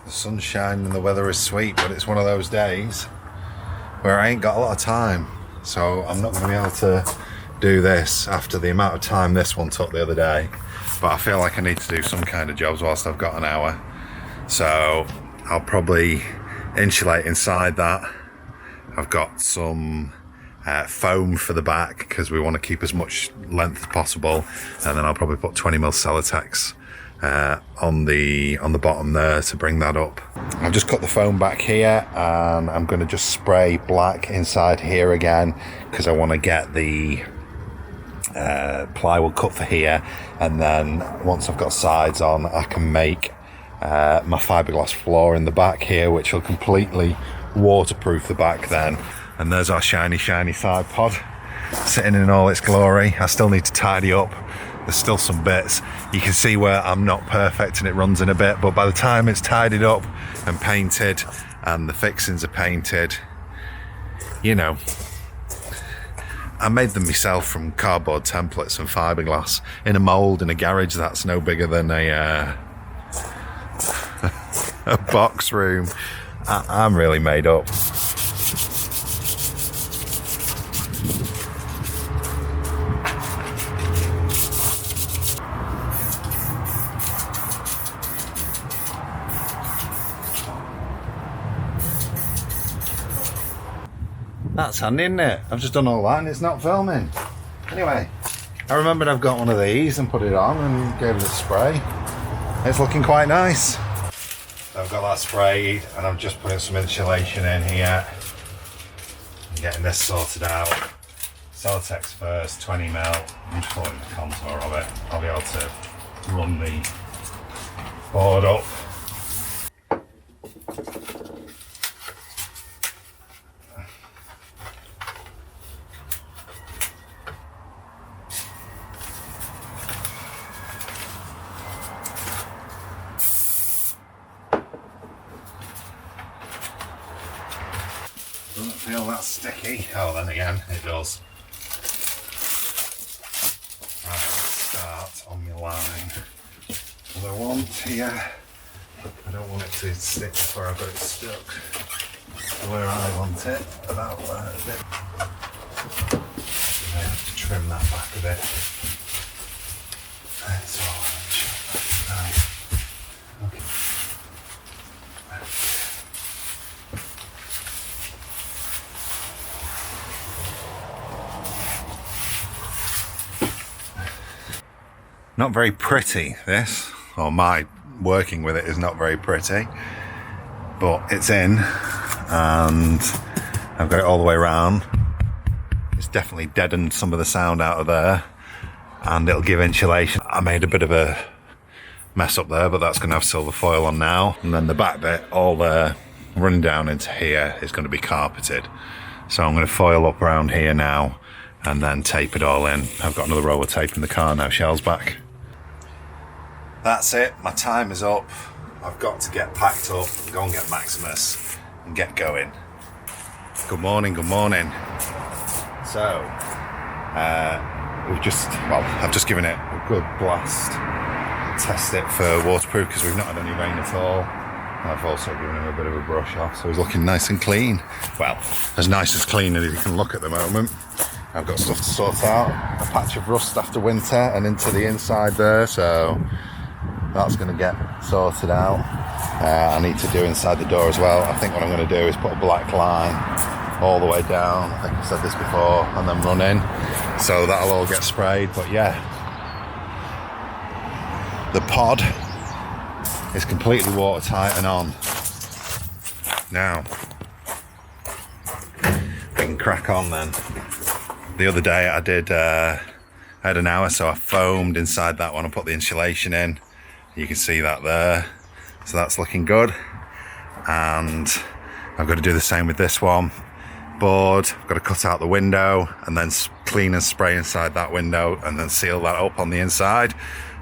The sun's shining and the weather is sweet, but it's one of those days where I ain't got a lot of time. So I'm not going to be able to do this after the amount of time this one took the other day. But I feel like I need to do some kind of jobs whilst I've got an hour. So I'll probably insulate inside that. I've got some foam for the back because we want to keep as much length as possible. And then I'll probably put 20mm Celotex on the bottom there to bring that up. I've just cut the foam back here and I'm going to just spray black inside here again because I want to get the plywood cut for here, and then once I've got sides on I can make my fiberglass floor in the back here, which will completely waterproof the back then. And there's our shiny side pod sitting in all its glory. I still need to tidy up. There's still some bits. You can see where I'm not perfect and it runs in a bit, but by the time it's tidied up and painted and the fixings are painted, you know, I made them myself from cardboard templates and fiberglass in a mould in a garage that's no bigger than a box room. I'm really made up. That's handy, isn't it? I've just done all that and it's not filming. Anyway, I remembered I've got one of these and put it on and gave it a spray. It's looking quite nice. I've got that sprayed and I'm just putting some insulation in here. I'm getting this sorted out. Celotex first, 20mm. I'm just putting the contour of it. I'll be able to run the board up. Doesn't feel that sticky. Oh, then again, it does. Right, let's start on my line. What I want here, I don't want it to stick before I've got it stuck where I want it, about there a bit. I have to trim that back a bit. That's all right. Okay. Not very pretty, this, or my working with it is not very pretty, but it's in and I've got it all the way around. It's definitely deadened some of the sound out of there and it'll give insulation. I made a bit of a mess up there, but that's going to have silver foil on now. And then the back bit, all there, running down into here, is going to be carpeted. So I'm going to foil up around here now and then tape it all in. I've got another roll of tape in the car now, Shell's back. That's it, my time is up. I've got to get packed up and go and get Maximus and get going. Good morning, good morning. So, I've just given it a good blast. Test it for waterproof because we've not had any rain at all. I've also given him a bit of a brush off, so he's looking nice and clean. Well, as nice as clean as he can look at the moment. I've got stuff to sort out. A patch of rust after winter and into the inside there, so that's going to get sorted out. I need to do inside the door as well. I think what I'm going to do is put a black line all the way down. I think I've said this before, and then run in. So that'll all get sprayed. But yeah, the pod is completely watertight and on. Now, we can crack on then. The other day I had an hour, so I foamed inside that one and put the insulation in. You can see that there, so that's looking good. And I've got to do the same with this one. Board, I've got to cut out the window and then clean and spray inside that window and then seal that up on the inside,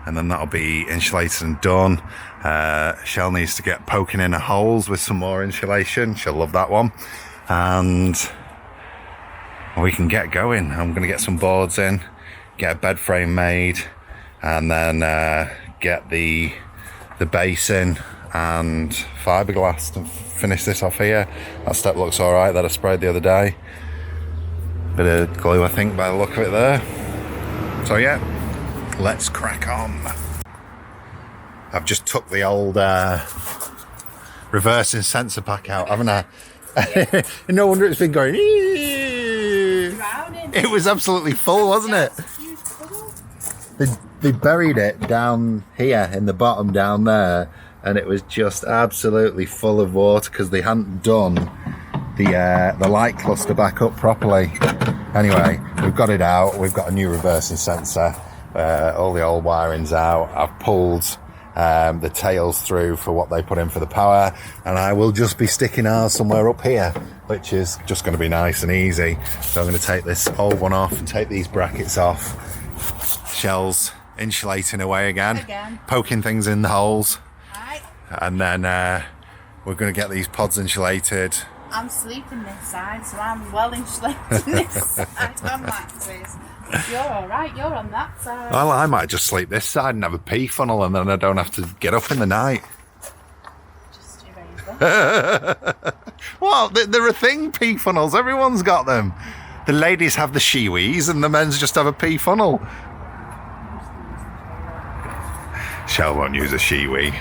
and then that'll be insulated and done. Shell needs to get poking in her holes with some more insulation. She'll love that one. And we can get going. I'm going to get some boards in, get a bed frame made, and then get the base in and fibreglass to finish this off here. That step looks alright that I sprayed the other day. Bit of glue I think by the look of it there. So yeah, let's crack on. I've just took the old reversing sensor pack out, haven't I? No wonder it's been going. It was absolutely full, wasn't it? They buried it down here in the bottom down there, and it was just absolutely full of water because they hadn't done the light cluster back up properly. Anyway, we've got it out. We've got a new reversing sensor. All the old wiring's out. I've pulled the tails through for what they put in for the power, and I will just be sticking ours somewhere up here, which is just going to be nice and easy. So I'm going to take this old one off and take these brackets off. Shells insulating away again. Poking things in the holes. Right. And then we're going to get these pods insulated. I'm sleeping this side, so I'm well insulated this side on Max's. You're alright, you're on that side. Well, I might just sleep this side and have a pee funnel, and then I don't have to get up in the night. Just erase. Well, they're a thing, pee funnels. Everyone's got them. The ladies have the shiwis and the men's just have a pee funnel. Shell won't use a shiwi.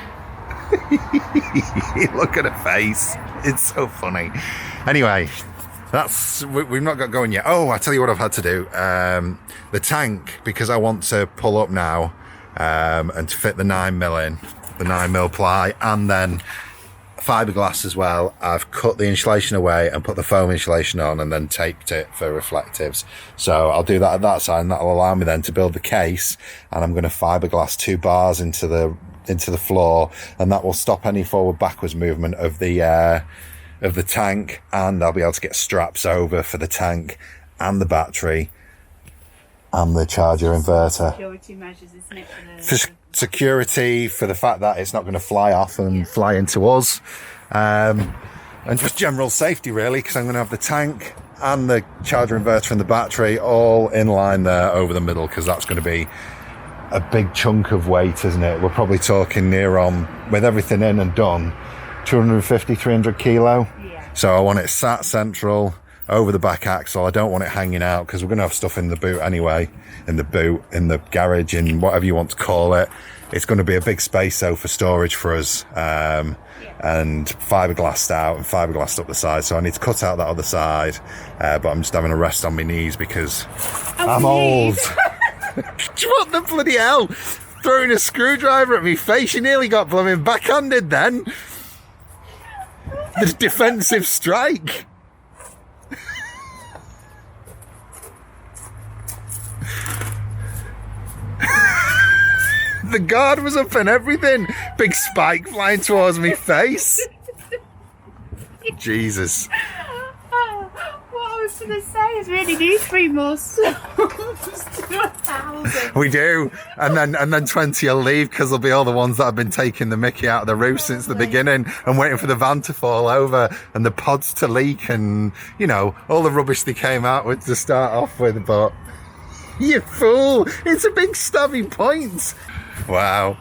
Look at her face. It's so funny. Anyway, we've not got going yet. Oh, I tell you what I've had to do. The tank, because I want to pull up now and to fit the 9mm in, the 9mm ply, and then fiberglass as well. I've cut the insulation away and put the foam insulation on, and then taped it for reflectives. So I'll do that at that side, and that'll allow me then to build the case. And I'm going to fiberglass 2 bars into the floor, and that will stop any forward backwards movement of the tank, and I'll be able to get straps over for the tank and the battery and the charger inverter. Security measures, isn't it? For security, for the fact that it's not going to fly off and fly into us, and just general safety really, because I'm going to have the tank and the charger inverter and the battery all in line there over the middle, because that's going to be a big chunk of weight, isn't it? We're probably talking near on, with everything in and done, 250, 300 kilo. Yeah. So I want it sat central over the back axle. I don't want it hanging out, because we're going to have stuff in the boot anyway, in the boot, in the garage, in whatever you want to call it. It's going to be a big space though for storage for us, and fiberglassed out and fiberglassed up the side. So I need to cut out that other side, but I'm just having a rest on my knees because I'm old. What the bloody hell? Throwing a screwdriver at me face. You nearly got blooming backhanded then. The defensive strike. The guard was up and everything. Big spike flying towards me face. Jesus. What I was going to say is we really do 3 more songs to 1,000. We do, and then 20 will leave, because there'll be all the ones that have been taking the mickey out of the roof since the beginning and waiting for the van to fall over and the pods to leak, and you know, all the rubbish they came out with to start off with. But you fool, it's a big stabby point. Wow.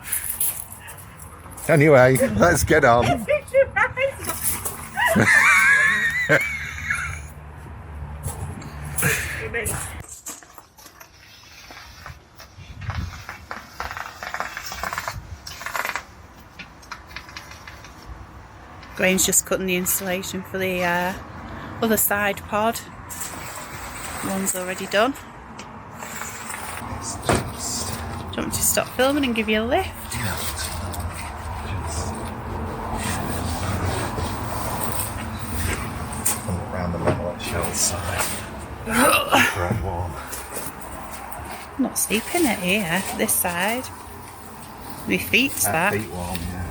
Anyway, let's get on. Graham's just cutting the insulation for the other side pod. One's already done. Do you want me to stop filming and give you a lift? Around the metal at Shell's side. Bread warm. I'm not sleeping it here, this side. My feet's back. Feet warm, yeah.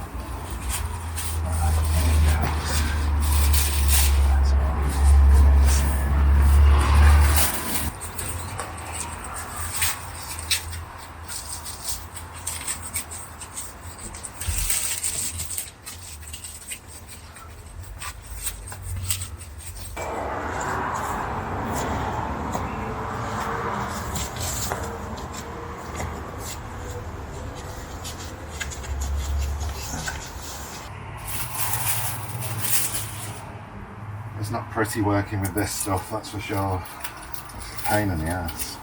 It's not pretty working with this stuff, that's for sure. It's a pain in the ass.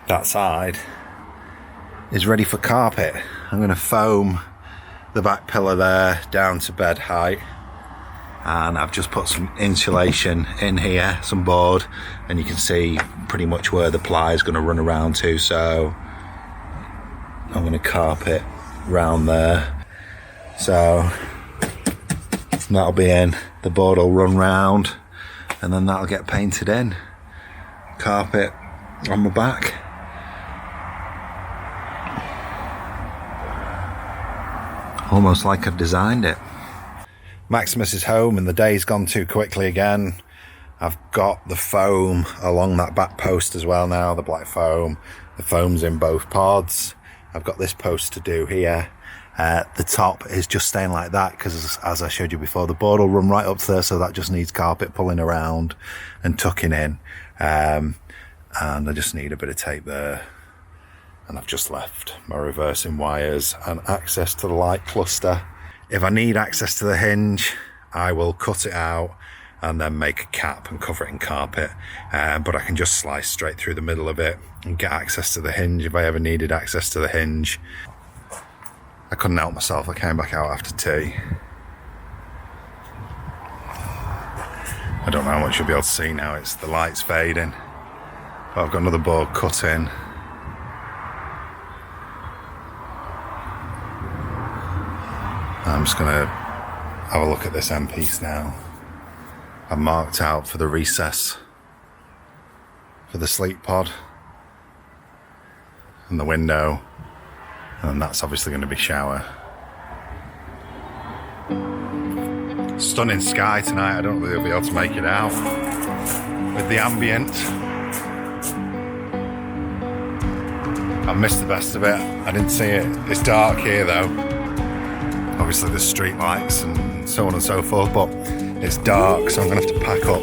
That side is ready for carpet. I'm going to foam the back pillar there down to bed height, and I've just put some insulation in here, some board, and you can see pretty much where the ply is going to run around to, so I'm going to carpet round there, so that'll be in, the board will run round, and then that'll get painted in. Carpet on my back. Almost like I've designed it. Maximus is home and the day's gone too quickly again. I've got the foam along that back post as well now, the black foam. The foam's in both pods. I've got this post to do here. The top is just staying like that because, as I showed you before, the board will run right up to there, so that just needs carpet pulling around and tucking in. And I just need a bit of tape there. And I've just left my reversing wires and access to the light cluster. If I need access to the hinge, I will cut it out and then make a cap and cover it in carpet. But I can just slice straight through the middle of it and get access to the hinge if I ever needed access to the hinge. I couldn't help myself, I came back out after tea. I don't know how much you'll be able to see now, it's the light's fading. But I've got another board cut in. I'm just going to have a look at this end piece now. I've marked out for the recess for the sleep pod and the window, and that's obviously going to be shower. Stunning sky tonight. I don't know if you'll be able to make it out with the ambient. I've missed the best of it. I didn't see it. It's dark here though. Obviously there's street lights and so on and so forth, but it's dark, so I'm gonna have to pack up.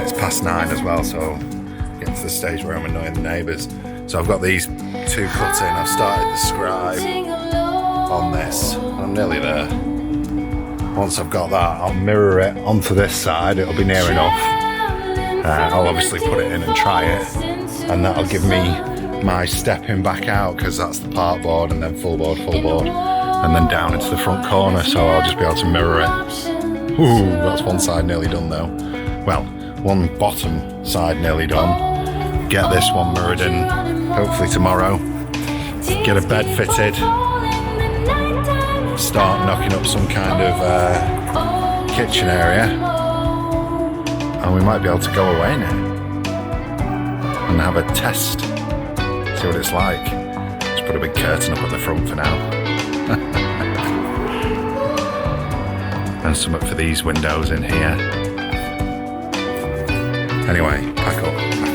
It's past 9 as well, so getting to the stage where I'm annoying the neighbours. So I've got these 2 cut in. I've started the scribe on this. I'm nearly there. Once I've got that, I'll mirror it onto this side. It'll be near enough. I'll obviously put it in and try it, and that'll give me my stepping back out, because that's the part board and then full board, and then down into the front corner, so I'll just be able to mirror it. Ooh, that's one side nearly done though. Well, one bottom side nearly done. Get this one mirrored in hopefully tomorrow. Get a bed fitted. Start knocking up some kind of kitchen area, and we might be able to go away now and have a test. See what it's like. Just put a big curtain up at the front for now. And something for these windows in here. Anyway, pack up.